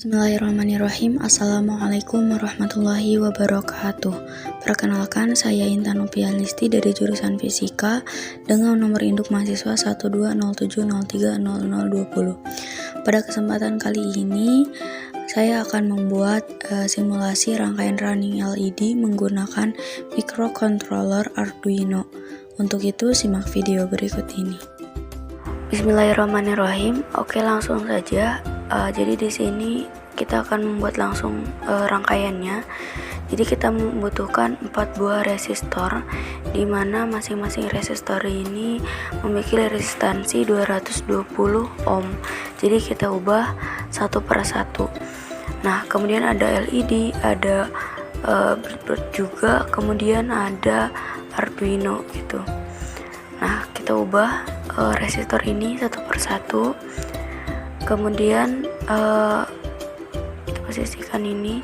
Bismillahirrahmanirrahim. Assalamualaikum warahmatullahi wabarakatuh. Perkenalkan, saya Intan Nopianisti dari jurusan Fisika dengan nomor induk mahasiswa 12070300020. Pada kesempatan kali ini, saya akan membuat simulasi rangkaian running LED menggunakan microcontroller Arduino. Untuk itu, simak video berikut ini. Bismillahirrahmanirrahim. Oke, langsung saja. Jadi di sini kita akan membuat langsung rangkaiannya. Jadi kita membutuhkan 4 buah resistor, di mana masing-masing resistor ini memiliki resistansi 220 ohm. Jadi kita ubah satu per satu. Nah, kemudian ada LED, ada breadboard juga, kemudian ada Arduino gitu. Nah, kita ubah resistor ini satu per satu. Kemudian kita posisikan ini.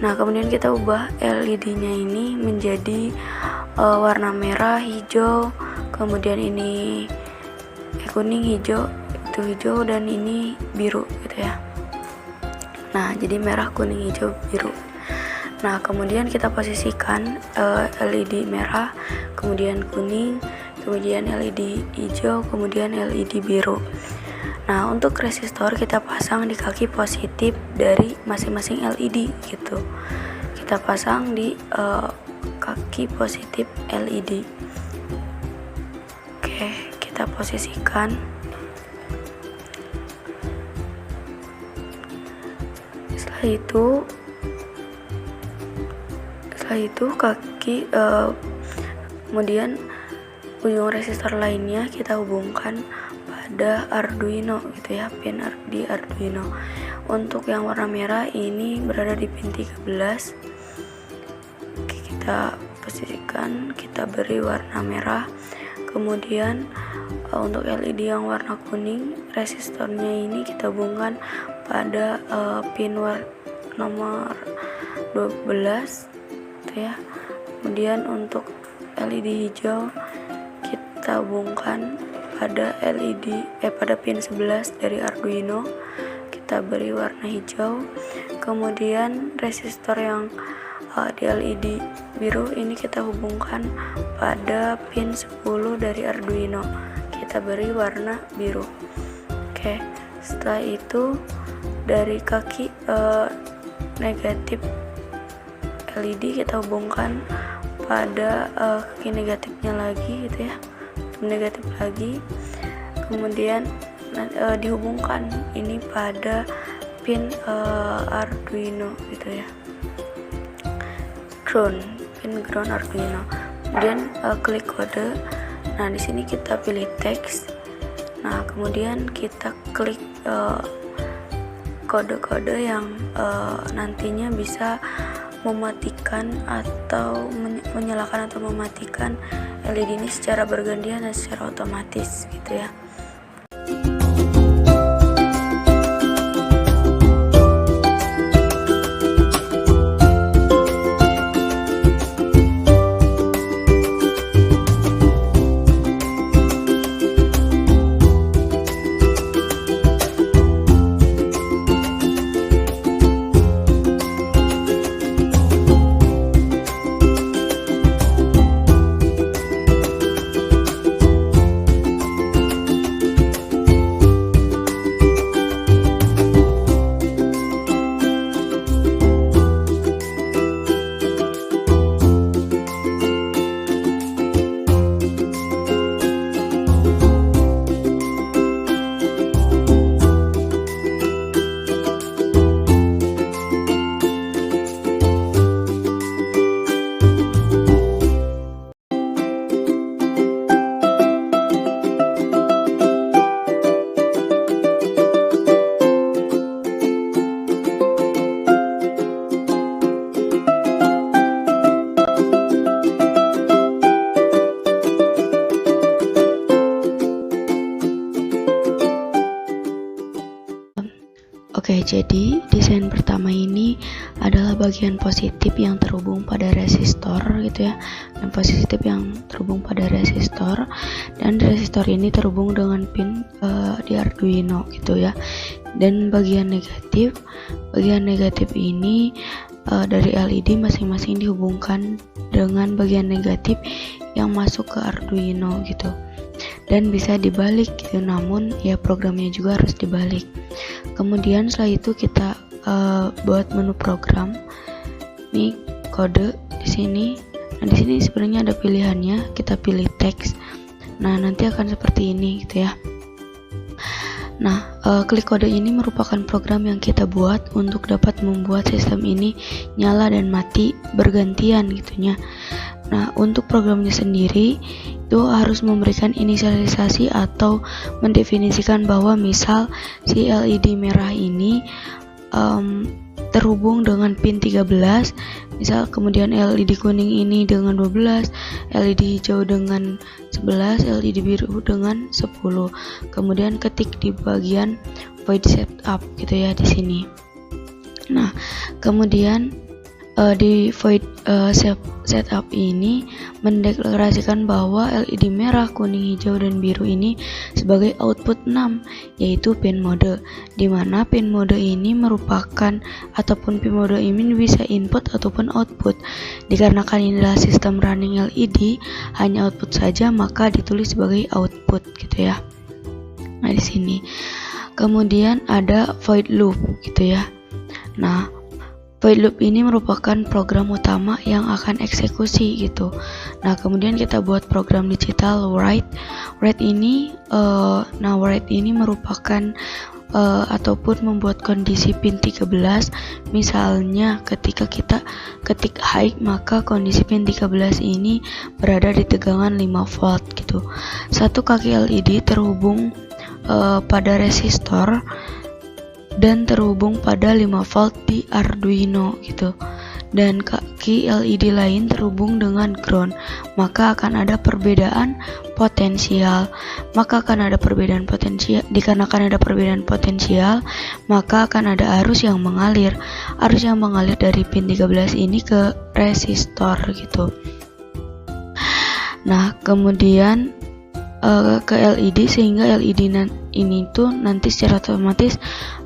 Nah, kemudian kita ubah LED-nya ini menjadi warna merah, hijau, kemudian ini kuning, hijau, itu hijau, dan ini biru gitu ya. Nah, jadi merah, kuning, hijau, biru. Nah, kemudian kita posisikan LED merah, kemudian kuning, kemudian LED hijau, kemudian LED biru. Nah, untuk resistor kita pasang di kaki positif dari masing-masing LED gitu. Kita pasang di kaki positif LED. Oke, kita posisikan. Setelah itu kaki kemudian ujung resistor lainnya kita hubungkan pada Arduino gitu ya, pin di Arduino. Untuk yang warna merah ini berada di pin 13. Oke, kita posisikan, kita beri warna merah. Kemudian untuk LED yang warna kuning, resistornya ini kita hubungkan pada pin nomor 12 gitu ya. Kemudian untuk LED hijau kita hubungkan pada pada pin 11 dari Arduino, kita beri warna hijau. Kemudian resistor yang di LED biru ini kita hubungkan pada pin 10 dari Arduino, kita beri warna biru. Oke, setelah itu dari kaki negatif LED kita hubungkan pada kaki negatifnya lagi gitu ya, negatif lagi. Kemudian dihubungkan ini pada pin Arduino gitu ya, pin ground Arduino. Kemudian klik kode. Nah, di sini kita pilih teks. Nah, kemudian kita klik kode-kode yang nantinya bisa mematikan atau menyalakan atau mematikan LED ini secara bergantian dan secara otomatis gitu ya. Oke, jadi desain pertama ini adalah bagian positif yang terhubung pada resistor gitu ya, dan positif yang terhubung pada resistor, dan resistor ini terhubung dengan pin di Arduino gitu ya. Dan bagian negatif ini dari LED masing-masing dihubungkan dengan bagian negatif yang masuk ke Arduino gitu, dan bisa dibalik gitu, namun ya programnya juga harus dibalik. Kemudian setelah itu kita buat menu program. Nih kode di sini. Nah, di sini sebenarnya ada pilihannya, kita pilih teks. Nah, nanti akan seperti ini gitu ya. Nah, klik kode ini merupakan program yang kita buat untuk dapat membuat sistem ini nyala dan mati bergantian gitunya. Nah, untuk programnya sendiri itu harus memberikan inisialisasi atau mendefinisikan bahwa misal si LED merah ini terhubung dengan pin 13, misal kemudian LED kuning ini dengan 12, LED hijau dengan 11, LED biru dengan 10. Kemudian ketik di bagian void setup gitu ya di sini. Nah, kemudian di void setup ini mendeklarasikan bahwa LED merah, kuning, hijau, dan biru ini sebagai output 6, yaitu pin mode, di mana pin mode ini merupakan ataupun pin mode ini bisa input ataupun output. Dikarenakan inilah sistem running LED, hanya output saja, maka ditulis sebagai output gitu ya. Nah, di sini. Kemudian ada void loop gitu ya. Nah, void loop ini merupakan program utama yang akan eksekusi gitu. Nah, kemudian kita buat program digital write. Write ini merupakan ataupun membuat kondisi pin 13. Misalnya ketika kita ketik high, maka kondisi pin 13 ini berada di tegangan 5 volt gitu. Satu kaki LED terhubung pada resistor dan terhubung pada 5 volt di Arduino gitu, dan kaki LED lain terhubung dengan ground, maka akan ada perbedaan potensial. Dikarenakan ada perbedaan potensial, maka akan ada arus yang mengalir dari pin 13 ini ke resistor gitu. Nah, kemudian ke LED, sehingga LED ini tuh nanti secara otomatis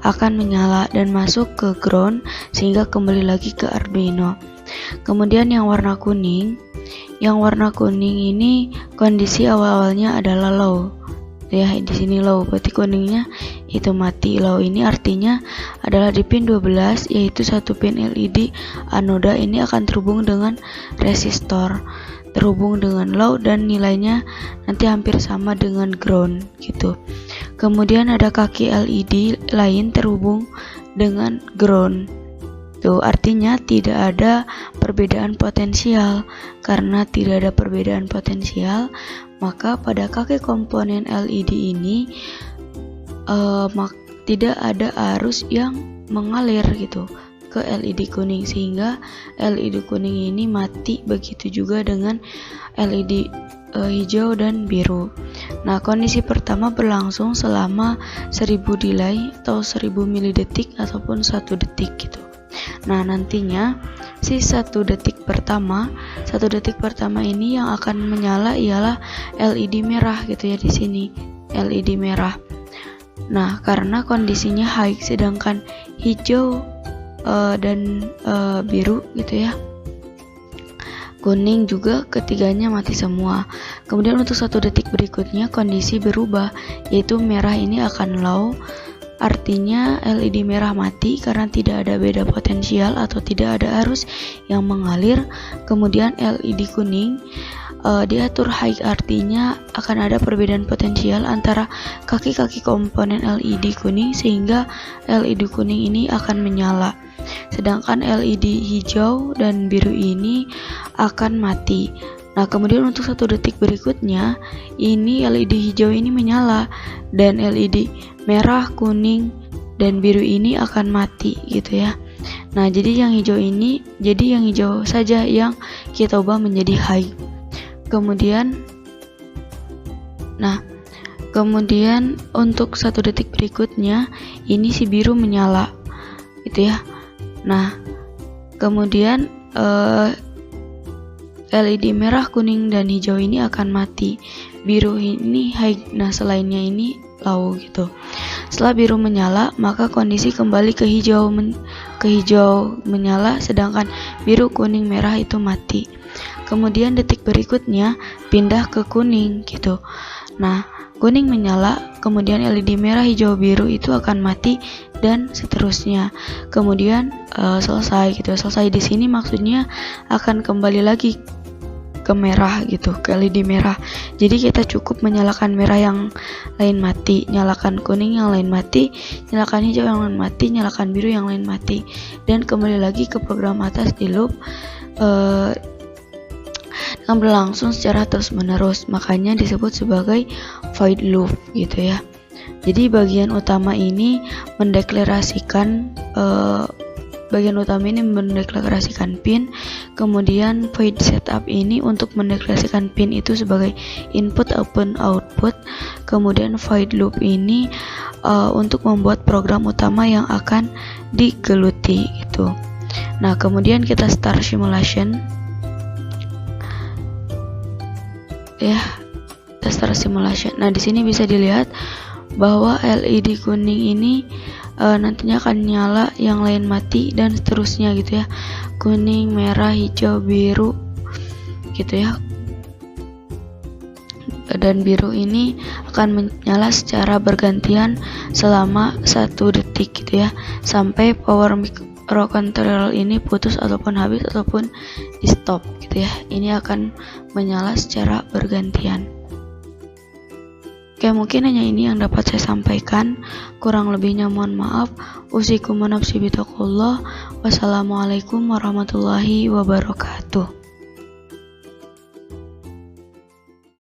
akan menyala dan masuk ke ground sehingga kembali lagi ke Arduino. Kemudian yang warna kuning ini kondisi awalnya adalah low. Ya, di sini low, berarti kuningnya itu mati. Low ini artinya adalah di pin 12, yaitu satu pin LED anoda ini akan terhubung dengan resistor, terhubung dengan low, dan nilainya nanti hampir sama dengan ground gitu. Kemudian ada kaki LED lain terhubung dengan ground. Tuh, artinya tidak ada perbedaan potensial. Karena tidak ada perbedaan potensial, maka pada kaki komponen LED ini tidak ada arus yang mengalir gitu ke LED kuning, sehingga LED kuning ini mati. Begitu juga dengan LED hijau dan biru. Nah, kondisi pertama berlangsung selama 1000 delay atau 1000 milidetik ataupun 1 detik gitu. Nah, nantinya si 1 detik pertama ini yang akan menyala ialah LED merah gitu ya di sini, LED merah. Nah, karena kondisinya high, sedangkan hijau dan biru gitu ya, kuning juga, ketiganya mati semua. Kemudian untuk 1 detik berikutnya kondisi berubah, yaitu merah ini akan low, artinya LED merah mati karena tidak ada beda potensial atau tidak ada arus yang mengalir. Kemudian LED kuning diatur high, artinya akan ada perbedaan potensial antara kaki-kaki komponen LED kuning, sehingga LED kuning ini akan menyala. Sedangkan LED hijau dan biru ini akan mati. Nah, kemudian untuk 1 detik berikutnya ini LED hijau ini menyala, dan LED merah, kuning, dan biru ini akan mati gitu ya. Nah, jadi yang hijau saja yang kita ubah menjadi high. Kemudian untuk 1 detik berikutnya ini si biru menyala gitu ya. Nah, kemudian LED merah, kuning, dan hijau ini akan mati. Biru ini high, nah selainnya ini low gitu. Setelah biru menyala, maka kondisi kembali ke hijau menyala, sedangkan biru, kuning, merah itu mati. Kemudian detik berikutnya pindah ke kuning gitu. Nah, kuning menyala, kemudian LED merah, hijau, biru itu akan mati dan seterusnya. Kemudian selesai gitu. Selesai di sini maksudnya akan kembali lagi ke merah gitu, ke LED merah. Jadi kita cukup menyalakan merah yang lain mati, nyalakan kuning yang lain mati, nyalakan hijau yang lain mati, nyalakan biru yang lain mati, dan kembali lagi ke program atas di loop yang berlangsung secara terus menerus. Makanya disebut sebagai void loop gitu ya. Jadi bagian utama ini mendeklarasikan pin, kemudian void setup ini untuk mendeklarasikan pin itu sebagai input open output, kemudian void loop ini untuk membuat program utama yang akan digeluti gitu. Nah, kemudian kita start simulation ya, kita start simulation. Nah, di sini bisa dilihat bahwa LED kuning ini nantinya akan nyala, yang lain mati, dan seterusnya gitu ya. Kuning, merah, hijau, biru gitu ya. Dan biru ini akan menyala secara bergantian selama 1 detik gitu ya, sampai power microcontroller ini putus ataupun habis ataupun di stop gitu ya. Ini akan menyala secara bergantian. Oke, mungkin hanya ini yang dapat saya sampaikan. Kurang lebihnya mohon maaf. Usikum wa nafsi bitaqullah. Wassalamualaikum warahmatullahi wabarakatuh.